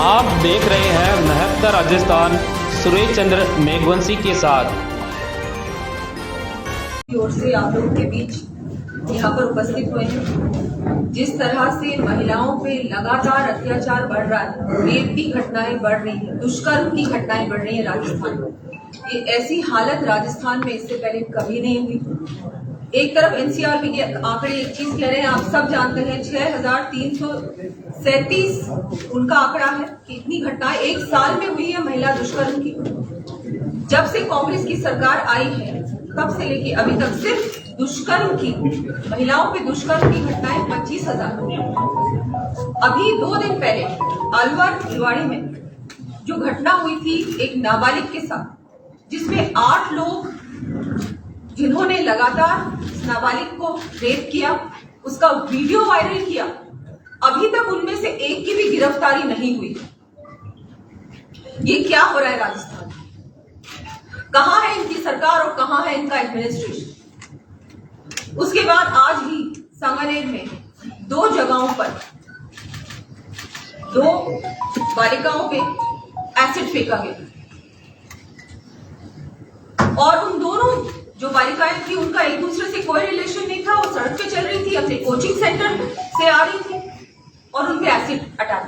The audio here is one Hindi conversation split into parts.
आप देख रहे हैं महत्ता राजस्थान सुरेश चंद्र मेघवंशी के साथ। की ओर से आप लोगों के बीच यहाँ पर उपस्थित हुए हैं। जिस तरह से महिलाओं पे लगातार अत्याचार बढ़ रहा है, रेप की घटनाएं बढ़ रही है, दुष्कर्म की घटनाएं बढ़ रही है राजस्थान में, ये ऐसी हालत राजस्थान में इससे पहले कभी नहीं हुई। एक तरफ एनसीआरबी के आंकड़े एक चीज कह रहे हैं, आप सब जानते हैं 6337 उनका आंकड़ा है कि इतनी घटनाएं एक साल में हुई है महिला दुष्कर्म की। जब से कांग्रेस की सरकार आई है तब से लेके अभी तक सिर्फ दुष्कर्म की, महिलाओं पे दुष्कर्म की घटनाएं 25,000। अभी 2 दिन पहले अलवर भिलवाड़ी में जो घटना हुई थी एक नाबालिग के साथ, जिसमें 8 लोग जिन्होंने लगातार नाबालिग को रेप किया, उसका वीडियो वायरल किया, अभी तक उनमें से एक की भी गिरफ्तारी नहीं हुई। ये क्या हो रहा है राजस्थान? कहां है इनकी सरकार और कहां है इनका एडमिनिस्ट्रेशन? उसके बाद आज ही सांगानेर में 2 जगहों पर 2 बालिकाओं पे एसिड फेंका गया और उन दोनों जो बालिकाएं थी उनका एक दूसरे से कोई रिलेशन नहीं था। वो सड़क पे चल रही थी, अपने कोचिंग सेंटर से आ रही थी और उनपे एसिड अटैक।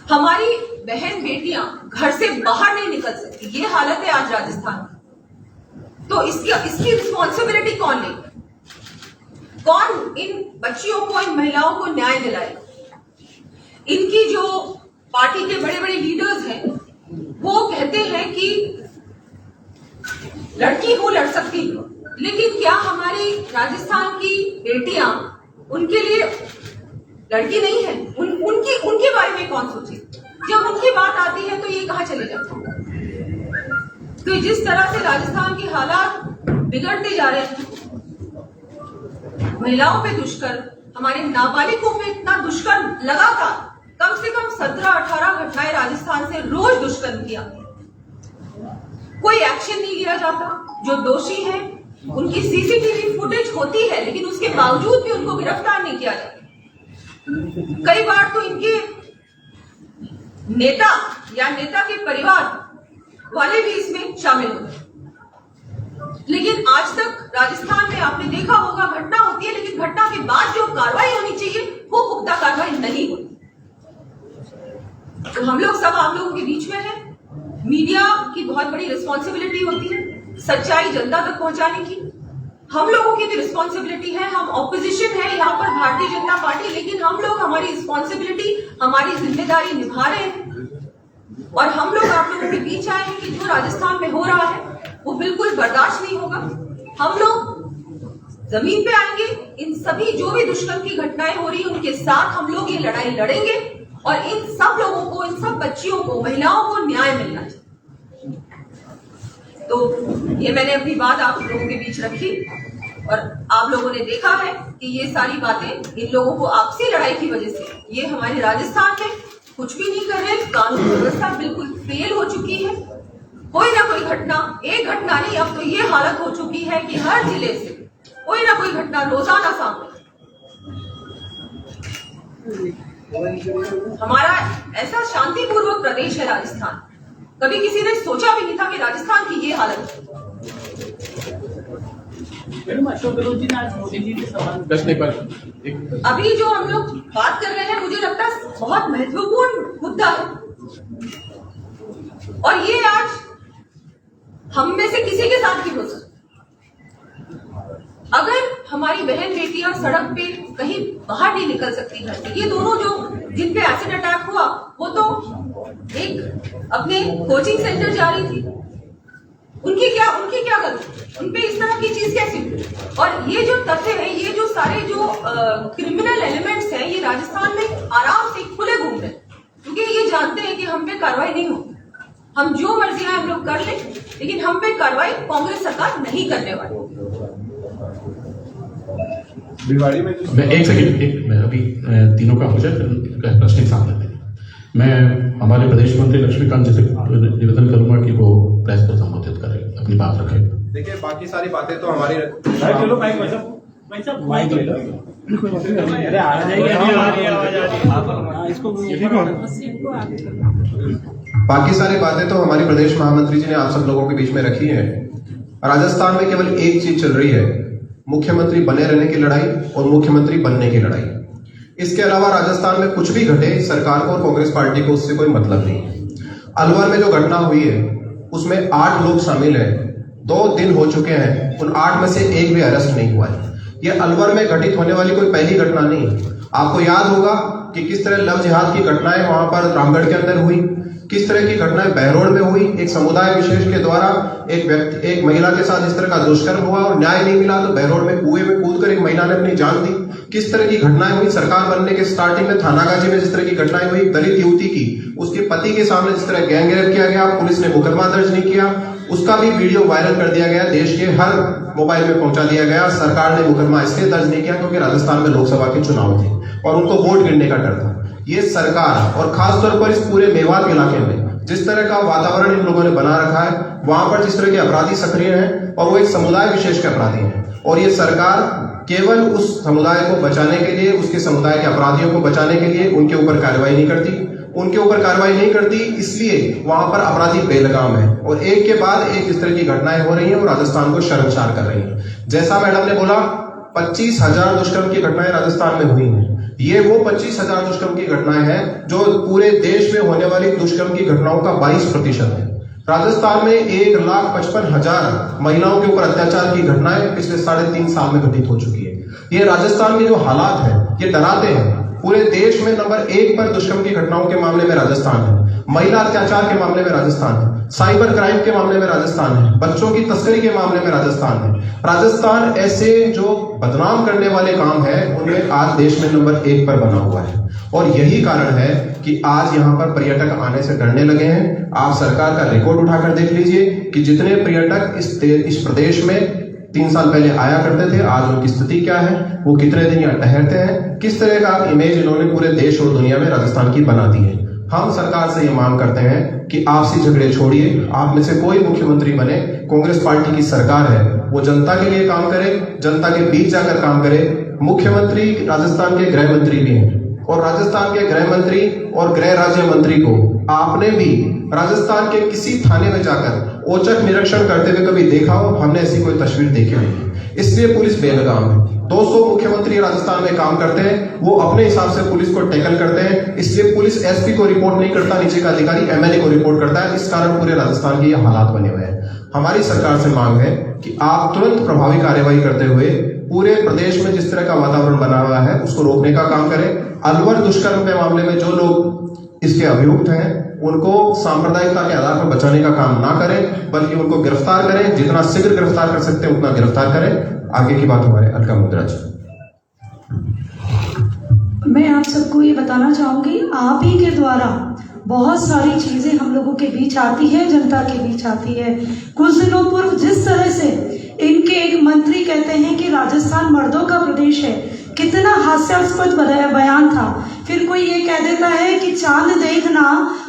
हमारी बहन बेटियां घर से बाहर नहीं निकल सकती, ये हालत है आज राजस्थान में। तो इसकी रिस्पॉन्सिबिलिटी कौन लेगा? कौन इन बच्चियों को, इन महिलाओं को न्याय दिलाएगा? इनकी जो पार्टी के बड़े बड़े लीडर्स हैं वो कहते हैं कि लड़की हूं, लड़ सकती हूं, लेकिन क्या हमारी राजस्थान की बेटियां उनके लिए लड़की नहीं है? उनके बारे में कौन सोचे? जब उनकी बात आती है तो ये कहां चले जाते हैं? तो जिस तरह से राजस्थान के हालात बिगड़ते जा रहे हैं, महिलाओं पे दुष्कर्म, हमारे नाबालिगों पे इतना दुष्कर्म, लगातार कम से कम 17-18 घटनाएं राजस्थान से रोज दुष्कर्म किया, कोई एक्शन नहीं लिया जाता। जो दोषी हैं उनकी सीसीटीवी फुटेज होती है लेकिन उसके बावजूद भी उनको गिरफ्तार नहीं किया जाता। कई बार तो इनके नेता या नेता के परिवार वाले भी इसमें शामिल होते हैं। लेकिन आज तक राजस्थान में आपने देखा होगा घटना होती है, लेकिन घटना के बाद जो कार्रवाई होनी चाहिए वो पुख्ता कार्रवाई नहीं होती। तो हम लोग सब आप लोगों के बीच में हैं। मीडिया की बहुत बड़ी रिस्पॉन्सिबिलिटी होती है सच्चाई जनता तक पहुंचाने की। हम लोगों की भी रिस्पॉन्सिबिलिटी है। हम ऑपोजिशन है यहाँ पर भारतीय जनता पार्टी, लेकिन हम लोग हमारी रिस्पॉन्सिबिलिटी, हमारी जिम्मेदारी निभा रहे हैं और हम लोग आप लोगों के बीच आए हैं कि जो राजस्थान में हो रहा है वो बिल्कुल बर्दाश्त नहीं होगा। हम लोग जमीन पे आएंगे, इन सभी जो भी दुष्कर्म की घटनाएं हो रही है उनके साथ हम लोग ये लड़ाई लड़ेंगे और इन सब लोगों को, इन सब बच्चियों को, महिलाओं को न्याय मिलना चाहिए। तो ये मैंने अपनी बात आप लोगों के बीच रखी और आप लोगों ने देखा है कि ये सारी बातें इन लोगों को आपसी लड़ाई की वजह से, ये हमारे राजस्थान में कुछ भी नहीं कर रहे। कानून व्यवस्था बिल्कुल फेल हो चुकी है। कोई ना कोई घटना, एक घटना नहीं, अब तो ये हालत हो चुकी है कि हर जिले से कोई ना कोई घटना रोजाना सामने। हमारा ऐसा शांतिपूर्वक प्रदेश है राजस्थान, कभी किसी ने सोचा भी नहीं था कि राजस्थान की ये हालत है। अशोक गहलोत जी ने आज मोदी जी के सवाल अभी जो हम लोग बात कर रहे हैं, मुझे लगता है बहुत महत्वपूर्ण मुद्दा है और ये आज हम में से किसी के साथ भी हो सकता। अगर हमारी बहन बेटियां सड़क पे कहीं बाहर नहीं निकल सकती घर से, ये दोनों जो जिन पे एसिड अटैक हुआ वो तो एक अपने कोचिंग सेंटर जा रही थी, उनकी क्या गलती? उनपे इस तरह की चीज कैसी हुई? और ये जो तथ्य है, ये जो सारे जो क्रिमिनल एलिमेंट्स हैं, ये राजस्थान में आराम से खुले घूम रहे हैं क्योंकि ये जानते हैं कि हम पे कार्रवाई नहीं होगी। हम जो मर्जी है हम लोग कर लें, लेकिन हम पे कार्रवाई कांग्रेस सरकार नहीं करने वाली। मैं एक सेकंड, मैं अभी तीनों का हो जाए फिर प्रश्न सामने दें। मैं हमारे प्रदेश मंत्री लक्ष्मीकांत जी से निवेदन करूंगा कि वो प्रेस को संबोधित करें, अपनी बात रखें। देखिए, बाकी सारी बातें तो हमारी चलो माइक माइक माइक बाकी सारी बातें तो हमारी प्रदेश महामंत्री जी ने आप सब लोगों के बीच में रखी है। राजस्थान में केवल एक चीज चल रही है, मुख्यमंत्री बने रहने की लड़ाई और मुख्यमंत्री बनने की लड़ाई। इसके अलावा राजस्थान में कुछ भी घटे, सरकार को और कांग्रेस पार्टी को उससे कोई मतलब नहीं है। अलवर में जो घटना हुई है उसमें 8 लोग शामिल हैं, 2 दिन हो चुके हैं, उन 8 में से एक भी अरेस्ट नहीं हुआ है। यह अलवर में घटित होने वाली कोई पहली घटना नहीं। आपको याद होगा कि किस तरह लव जिहाद की घटनाएं वहां पर रामगढ़ के अंदर हुई, किस तरह की घटनाएं बहरोड में हुई। एक समुदाय विशेष के द्वारा एक महिला के साथ इस तरह का दुष्कर्म हुआ और न्याय नहीं मिला तो बहरोड में कुएं में कूदकर एक महिला ने अपनी जान दी। किस तरह की घटनाएं हुई सरकार बनने के स्टार्टिंग में थानागाजी में, जिस तरह की घटनाएं हुई दलित युवती की, उसके पति के सामने जिस तरह गैंग रेप किया गया, पुलिस ने मुकदमा दर्ज नहीं किया, उसका भी वीडियो वायरल कर दिया गया, देश के हर मोबाइल में पहुंचा दिया गया। सरकार ने मुकदमा इसलिए दर्ज नहीं किया क्योंकि राजस्थान में लोकसभा के चुनाव थे और उनको वोट गिरने का डर था। ये सरकार और खासतौर पर इस पूरे मेवात इलाके में जिस तरह का वातावरण इन लोगों ने बना रखा है, वहां पर जिस तरह के अपराधी सक्रिय हैं और वो एक समुदाय विशेष के अपराधी हैं, और ये सरकार केवल उस समुदाय को बचाने के लिए, उसके समुदाय के अपराधियों को बचाने के लिए उनके ऊपर कार्रवाई नहीं करती। उनके ऊपर कार्रवाई नहीं करती इसलिए वहां पर अपराधी बेलगाम है और एक के बाद एक इस तरह की घटनाएं हो रही हैं और राजस्थान को शर्मसार कर रही हैं। जैसा मैडम ने बोला, 25,000 दुष्कर्म की घटनाएं राजस्थान में हुई हैं। ये वो 25,000 दुष्कर्म की घटनाएं हैं जो पूरे देश में होने वाली दुष्कर्म की घटनाओं का 22% है। राजस्थान में 1,55,000 महिलाओं के ऊपर अत्याचार की घटनाएं पिछले 3.5 साल में घटित हो चुकी है। ये राजस्थान के जो हालात हैं ये डराते हैं। पूरे देश में नंबर 1 पर दुष्कर्म की घटनाओं के मामले में राजस्थान है, महिला अत्याचार के मामले में राजस्थान है, साइबर क्राइम के मामले में राजस्थान है, बच्चों की तस्करी के मामले में राजस्थान है। राजस्थान ऐसे जो बदनाम करने वाले काम है उनमें आज देश में नंबर 1 पर बना हुआ है और यही कारण है कि आज यहाँ पर पर्यटक आने से डरने लगे हैं। आप सरकार का रिकॉर्ड उठाकर देख लीजिए कि जितने पर्यटक इस प्रदेश में 3 साल पहले आया करते थे, आज उनकी स्थिति क्या है, वो कितने दिन यहाँ ठहरते हैं, किस तरह का इमेज इन्होंने पूरे देश और दुनिया में राजस्थान की बना दी है। हम सरकार से ये मांग करते हैं कि आपसी झगड़े छोड़िए, आप में से कोई मुख्यमंत्री बने, कांग्रेस पार्टी की सरकार है, वो जनता के लिए काम करे, जनता के बीच जाकर काम करे। मुख्यमंत्री राजस्थान के गृह मंत्री भी हैं और राजस्थान के गृह मंत्री और गृह राज्य मंत्री को आपने भी राजस्थान के किसी थाने में जाकर औचक निरीक्षण करते हुए कभी देखा हो? हमने ऐसी कोई तस्वीर देखी नहीं। इसलिए पुलिस बेलगाम है। 200 मुख्यमंत्री राजस्थान में काम करते हैं, वो अपने हिसाब से पुलिस को टैकल करते हैं। इसलिए पुलिस एसपी को रिपोर्ट नहीं करता, नीचे का अधिकारी एमएलए को रिपोर्ट करता है। इस कारण पूरे राजस्थान के ये हालात बने हुए हैं। हमारी सरकार से मांग है कि आप तुरंत प्रभावी कार्यवाही करते हुए पूरे प्रदेश में जिस तरह का वातावरण बना हुआ है उसको रोकने का काम करें। अलवर दुष्कर्म के मामले में जो लोग इसके अभियुक्त हैं उनको सांप्रदायिकता के आधार पर बचाने का काम ना करें, बल्कि उनको गिरफ्तार करें। जितना शीघ्र गिरफ्तार कर सकते हैं उतना गिरफ्तार करें। आगे की बात हमारे अलका मुद्राज। मैं आप सबको ये बताना चाहूंगी, आप ही के द्वारा बहुत सारी चीजें हम लोगों के बीच आती है, जनता के बीच आती है। कुछ दिनों पूर्व जिस तरह से इनके एक मंत्री कहते हैं कि राजस्थान मर्दों का प्रदेश है, कितना हास्यास्पद बयान था। फिर कोई ये कह देता है कि चांद देखना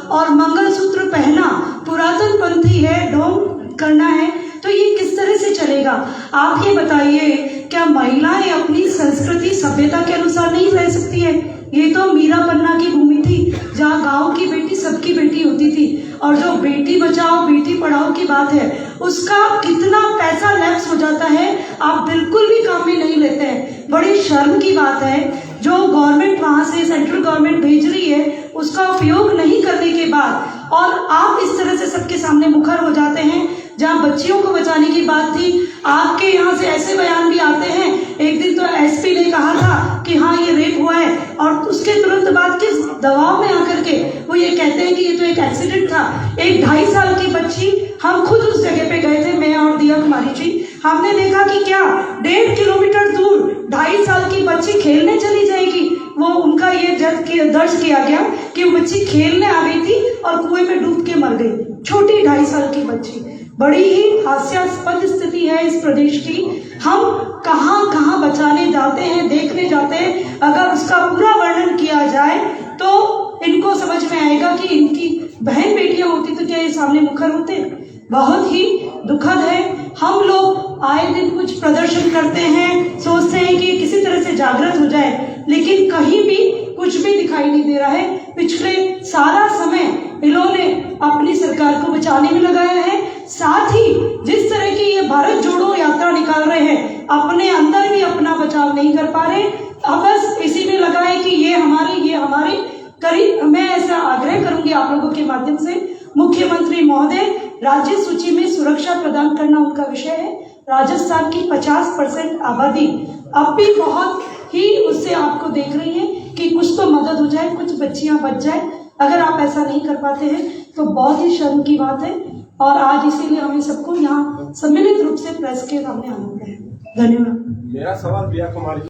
और मंगलसूत्र पहनना पुरातन पंथी है, ढोंग करना है, तो ये किस तरह से चलेगा? आप ये बताइए, क्या महिलाएं अपनी संस्कृति सभ्यता के अनुसार नहीं रह सकती है? ये तो मीरा पन्ना की भूमि थी जहाँ गांव की बेटी सबकी बेटी होती थी, और जो बेटी बचाओ बेटी पढ़ाओ की बात है उसका कितना पैसा लैप्स हो जाता है, आप बिल्कुल भी काम में नहीं लेते हैं। बड़ी शर्म की बात है, जो गवर्नमेंट वहां से सेंट्रल गवर्नमेंट भेज रही है उसका उपयोग नहीं करने के बाद और आप इस तरह से सबके सामने मुखर हो जाते हैं। जहाँ बच्चियों को बचाने की बात थी, आपके यहाँ से ऐसे बयान भी आते हैं। एक दिन तो एसपी ने कहा था कि हाँ ये रेप हुआ है, और उसके तुरंत बाद किस दबाव में आकर के वो ये कहते हैं कि ये तो एक एक्सीडेंट था। एक 2.5 साल की बच्ची, हम खुद उस जगह पे गए थे, मैं और दिया कुमारी जी, हमने देखा कि क्या 1.5 किलोमीटर दूर 2.5 साल की बच्ची खेलने चली जाएगी। वो उनका ये दर्ज किया गया कि वो बच्ची खेलने आ गई थी और कुएं में डूब के मर गई, छोटी 2.5 साल की बच्ची। बड़ी ही हास्यास्पद स्थिति है इस प्रदेश की। हम कहाँ कहाँ बचाने जाते हैं, देखने जाते हैं। अगर उसका पूरा वर्णन किया जाए तो इनको समझ में आएगा कि इनकी बहन बेटियां होती तो क्या ये सामने मुखर होते। बहुत ही दुखद है। हम लोग आए दिन कुछ प्रदर्शन करते हैं, सोचते हैं कि किसी तरह से जागृत हो जाए, लेकिन कहीं भी कुछ भी दिखाई नहीं दे रहा है। अपनी सरकार को बचाने में लगाया है। साथ ही जिस तरह की ये भारत जोड़ो यात्रा निकाल रहे हैं, अपने अंदर भी अपना बचाव नहीं कर पा रहे, अब बस इसी में लगा है कि ये हमारे करीब। मैं ऐसा आग्रह करूंगी आप लोगों के माध्यम से, मुख्यमंत्री महोदय, राज्य सूची में सुरक्षा प्रदान करना उनका विषय है। राजस्थान की 50% आबादी अब भी बहुत ही उससे आपको देख रही है कि कुछ तो मदद हो जाए, कुछ बच्चियां बच जाए। अगर आप ऐसा नहीं कर पाते हैं तो बहुत ही शर्म की बात है, और आज इसीलिए हमें सबको यहाँ सम्मिलित रूप से प्रेस के सामने आना पड़ा है। धन्यवाद। मेरा सवाल प्रिया कुमारी